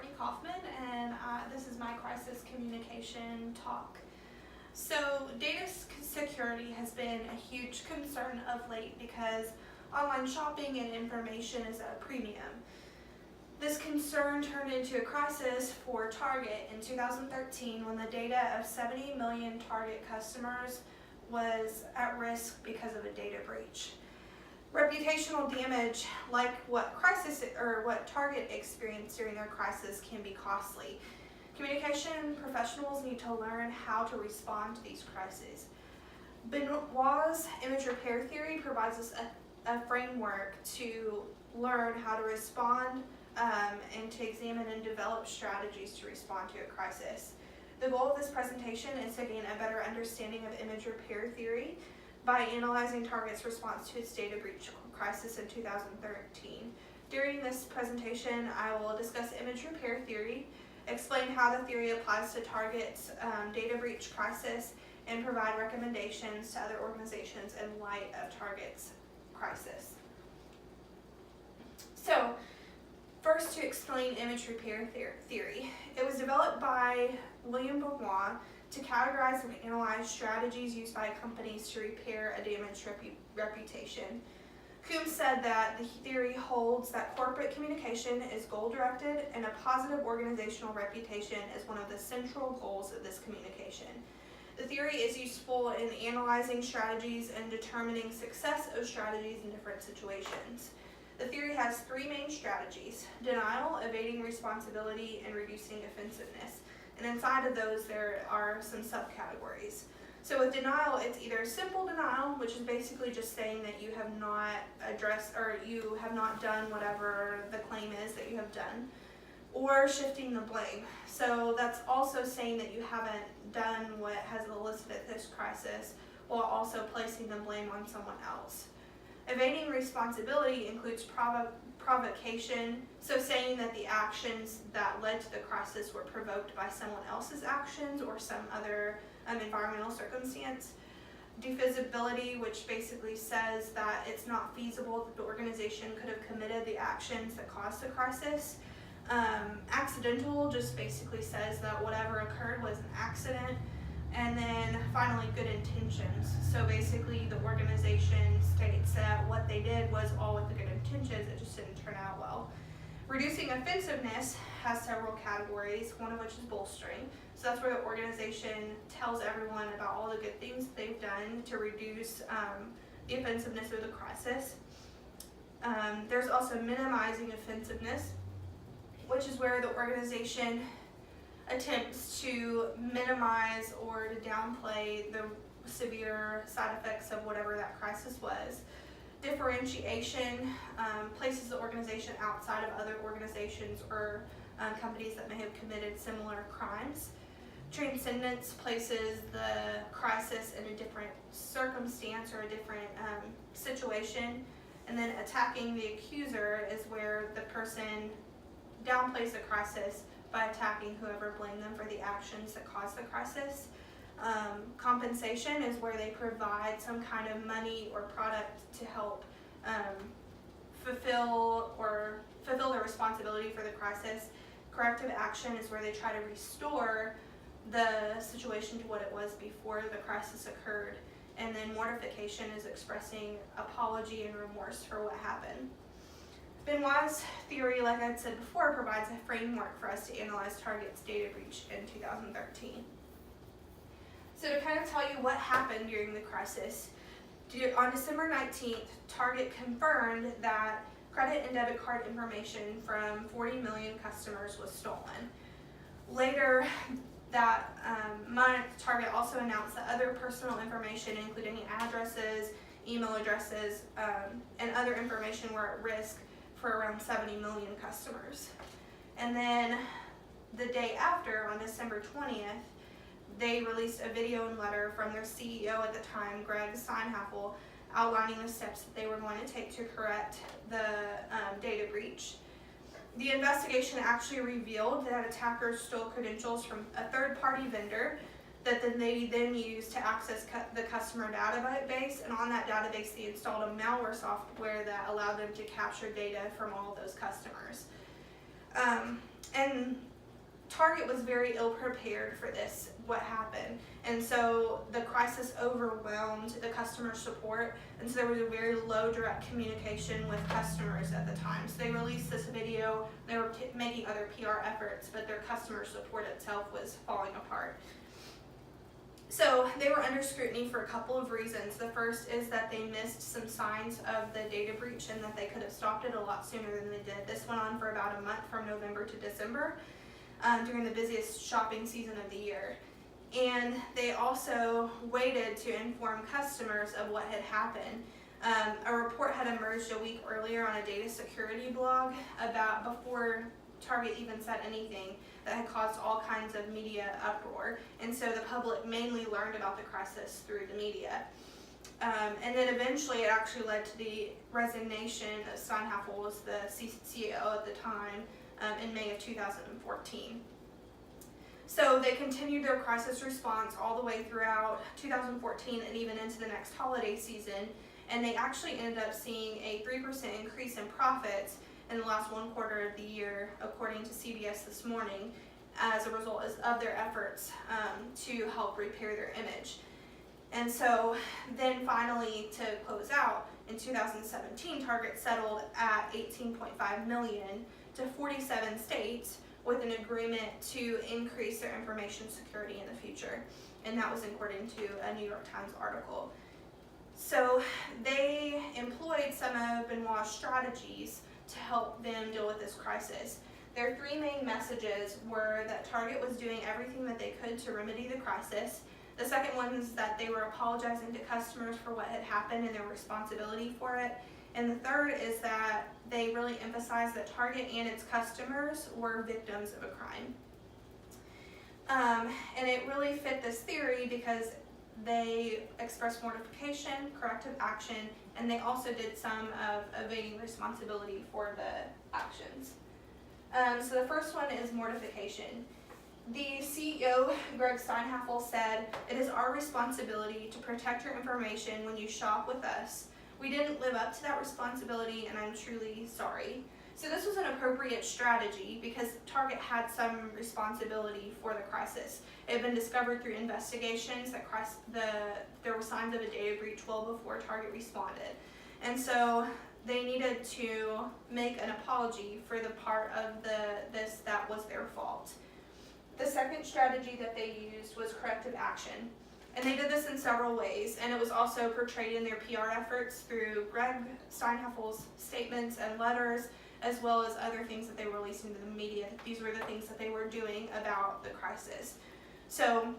Kaufman, and this is my crisis communication talk. So data security has been a huge concern of late because online shopping and information is at a premium. This concern turned into a crisis for Target in 2013 when the data of 70 million Target customers was at risk because of a data breach. Reputational damage, like what Target experienced during their crisis, can be costly. Communication professionals need to learn how to respond to these crises. Benoit's image repair theory provides us a framework to learn how to respond and to examine and develop strategies to respond to a crisis. The goal of this presentation is to gain a better understanding of image repair theory by analyzing Target's response to its data breach crisis in 2013. During this presentation, I will discuss image repair theory, explain how the theory applies to Target's data breach crisis, and provide recommendations to other organizations in light of Target's crisis. So, first, to explain image repair theory. It was developed by William Benoit to categorize and analyze strategies used by companies to repair a damaged reputation. Coombs said that the theory holds that corporate communication is goal-directed and a positive organizational reputation is one of the central goals of this communication. The theory is useful in analyzing strategies and determining success of strategies in different situations. The theory has three main strategies: denial, evading responsibility, and reducing offensiveness. And inside of those, there are some subcategories. So with denial, it's either simple denial, which is basically just saying that you have not addressed or you have not done whatever the claim is that you have done, or shifting the blame. So that's also saying that you haven't done what has elicited this crisis while also placing the blame on someone else. Evading responsibility includes provocation, so saying that the actions that led to the crisis were provoked by someone else's actions or some other environmental circumstance. Defeasibility, which basically says that it's not feasible that the organization could have committed the actions that caused the crisis. Accidental just basically says that whatever occurred was an accident. And then finally, good intentions. So basically the organization states that what they did was all with the good intentions, it just didn't turn out well. Reducing offensiveness has several categories, one of which is bolstering. So that's where the organization tells everyone about all the good things they've done to reduce the offensiveness of the crisis. There's also minimizing offensiveness, which is where the organization attempts to minimize or to downplay the severe side effects of whatever that crisis was. Differentiation places the organization outside of other organizations or companies that may have committed similar crimes. Transcendence places the crisis in a different circumstance or a different situation. And then attacking the accuser is where the person downplays the crisis by attacking whoever blamed them for the actions that caused the crisis. Compensation is where they provide some kind of money or product to help fulfill their responsibility for the crisis. Corrective action is where they try to restore the situation to what it was before the crisis occurred. And then mortification is expressing apology and remorse for what happened. Benoit's theory, like I said before, provides a framework for us to analyze Target's data breach in 2013. So to kind of tell you what happened during the crisis, on December 19th, Target confirmed that credit and debit card information from 40 million customers was stolen. Later that month, Target also announced that other personal information, including addresses, email addresses, and other information were at risk for around 70 million customers. And then the day after, on December 20th, they released a video and letter from their CEO at the time, Greg Steinhafel, outlining the steps that they were going to take to correct the data breach. The investigation actually revealed that attackers stole credentials from a third-party vendor that they used to access the customer database, and on that database they installed a malware software that allowed them to capture data from all of those customers. And Target was very ill prepared for this, what happened. And so the crisis overwhelmed the customer support, and so there was a very low direct communication with customers at the time. So they released this video, they were making other PR efforts, but their customer support itself was falling apart. So they were under scrutiny for a couple of reasons. The first is that they missed some signs of the data breach and that they could have stopped it a lot sooner than they did. This went on for about a month from November to December during the busiest shopping season of the year. And they also waited to inform customers of what had happened. A report had emerged a week earlier on a data security blog about before Target even said anything that had caused all kinds of media uproar. And so the public mainly learned about the crisis through the media. And then eventually it actually led to the resignation of Steinhaffel, was the CEO at the time, in May of 2014. So they continued their crisis response all the way throughout 2014 and even into the next holiday season. And they actually ended up seeing a 3% increase in profits in the last one quarter of the year, according to CBS this morning, as a result of their efforts to help repair their image. And so then finally, to close out, in 2017, Target settled at $18.5 million to 47 states with an agreement to increase their information security in the future. And that was according to a New York Times article. So they employed some of Benoit's strategies to help them deal with this crisis. Their three main messages were that Target was doing everything that they could to remedy the crisis. The second one is that they were apologizing to customers for what had happened and their responsibility for it. And the third is that they really emphasized that Target and its customers were victims of a crime. And it really fit this theory because they expressed mortification, corrective action, and they also did some of evading responsibility for the actions. So the first one is mortification. The CEO, Greg Steinhaffel, said, "It is our responsibility to protect your information when you shop with us. We didn't live up to that responsibility, and I'm truly sorry." So this was an appropriate strategy because Target had some responsibility for the crisis. It had been discovered through investigations that there were signs of a data breach well before Target responded. And so they needed to make an apology for the part of this that was their fault. The second strategy that they used was corrective action. And they did this in several ways, and it was also portrayed in their PR efforts through Greg Steinhaffel's statements and letters, as well as other things that they were releasing to the media. These were the things that they were doing about the crisis. So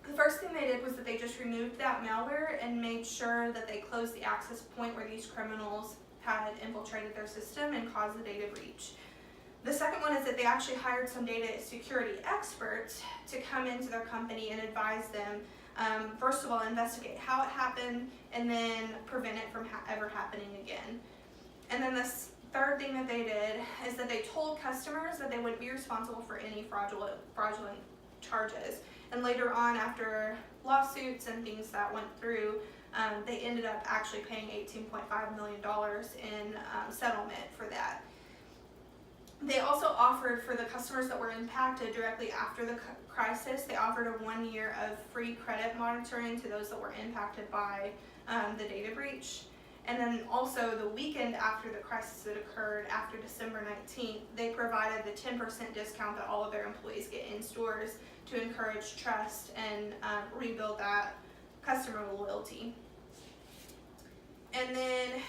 the first thing they did was that they just removed that malware and made sure that they closed the access point where these criminals had infiltrated their system and caused the data breach. The second one is that they actually hired some data security experts to come into their company and advise them, first of all, investigate how it happened and then prevent it from ever happening again. And then this third thing that they did is that they told customers that they wouldn't be responsible for any fraudulent charges. And later on, after lawsuits and things that went through, they ended up actually paying $18.5 million in settlement for that. They also offered, for the customers that were impacted directly after the crisis, they offered a 1 year of free credit monitoring to those that were impacted by the data breach. And then also the weekend after the crisis had occurred, after December 19th, they provided the 10% discount that all of their employees get in stores to encourage trust and rebuild that customer loyalty. And then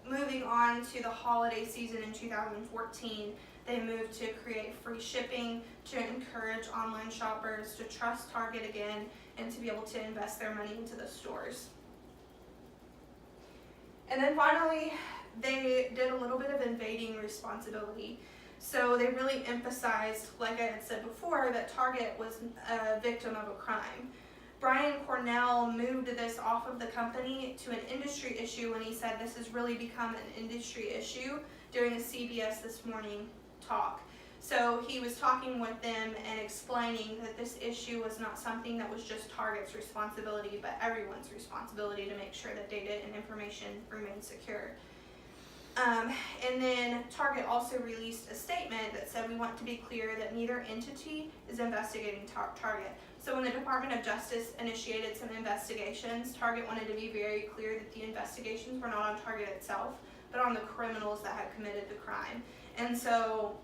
moving on to the holiday season in 2014, they moved to create free shipping to encourage online shoppers to trust Target again and to be able to invest their money into the stores. And then finally, they did a little bit of invading responsibility. So they really emphasized, like I had said before, that Target was a victim of a crime. Brian Cornell moved this off of the company to an industry issue when he said this has really become an industry issue during a CBS This Morning talk. So he was talking with them and explaining that this issue was not something that was just Target's responsibility, but everyone's responsibility to make sure that data and information remain secure. And then Target also released a statement that said, we want to be clear that neither entity is investigating Target. So when the Department of Justice initiated some investigations, Target wanted to be very clear that the investigations were not on Target itself, but on the criminals that had committed the crime. And so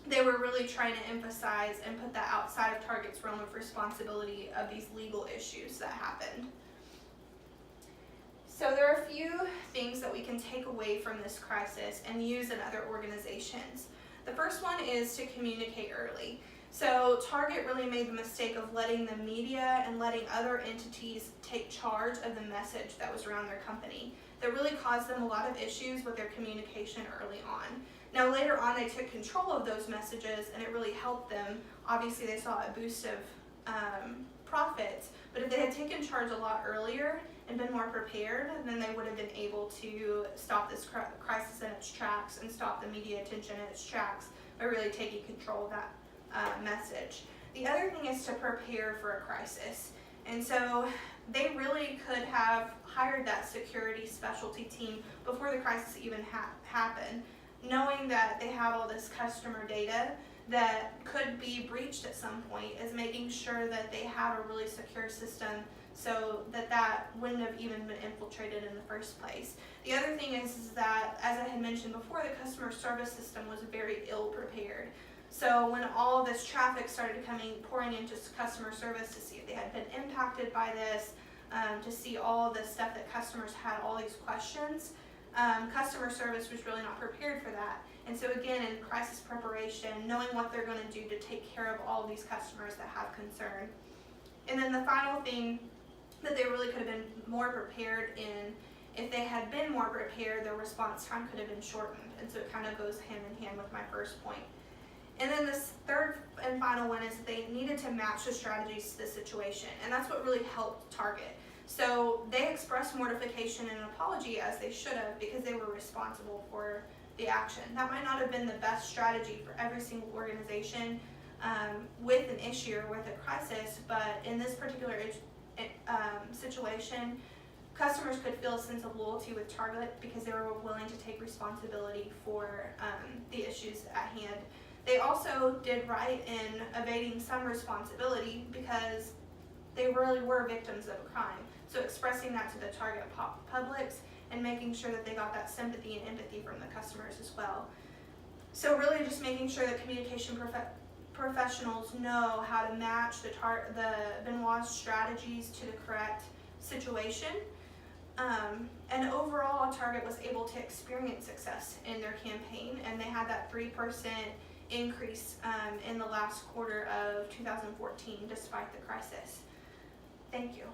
they were really trying to emphasize and put that outside of Target's realm of responsibility of these legal issues that happened. So there are a few things that we can take away from this crisis and use in other organizations. The first one is to communicate early. So Target really made the mistake of letting the media and letting other entities take charge of the message that was around their company. That really caused them a lot of issues with their communication early on. Now later on they took control of those messages and it really helped them. Obviously they saw a boost of profits, but if they had taken charge a lot earlier and been more prepared, then they would have been able to stop this crisis in its tracks and stop the media attention in its tracks by really taking control of that message. The other thing is to prepare for a crisis. And so they really could have hired that security specialty team before the crisis even happened, knowing that they have all this customer data that could be breached at some point, is making sure that they have a really secure system so that wouldn't have even been infiltrated in the first place. The other thing is that, as I had mentioned before, the customer service system was very ill prepared. So when all this traffic started pouring into customer service to see if they had been impacted by this, to see all the stuff that customers had, all these questions, customer service was really not prepared for that. And so again, in crisis preparation, knowing what they're going to do to take care of all of these customers that have concern. And then the final thing that they really could have been more prepared in, if they had been more prepared, their response time could have been shortened. And so it kind of goes hand in hand with my first point. And then this third and final one is that they needed to match the strategies to the situation. And that's what really helped Target. So they expressed mortification and apology, as they should have, because they were responsible for the action. That might not have been the best strategy for every single organization with an issue or with a crisis, but in this particular situation, customers could feel a sense of loyalty with Target because they were willing to take responsibility for the issues at hand. They also did right in evading some responsibility because they really were victims of a crime. So expressing that to the target publics and making sure that they got that sympathy and empathy from the customers as well. So really just making sure that communication professionals know how to match the Benoit's strategies to the correct situation. And overall, Target was able to experience success in their campaign, and they had that 3% increase in the last quarter of 2014 despite the crisis. Thank you.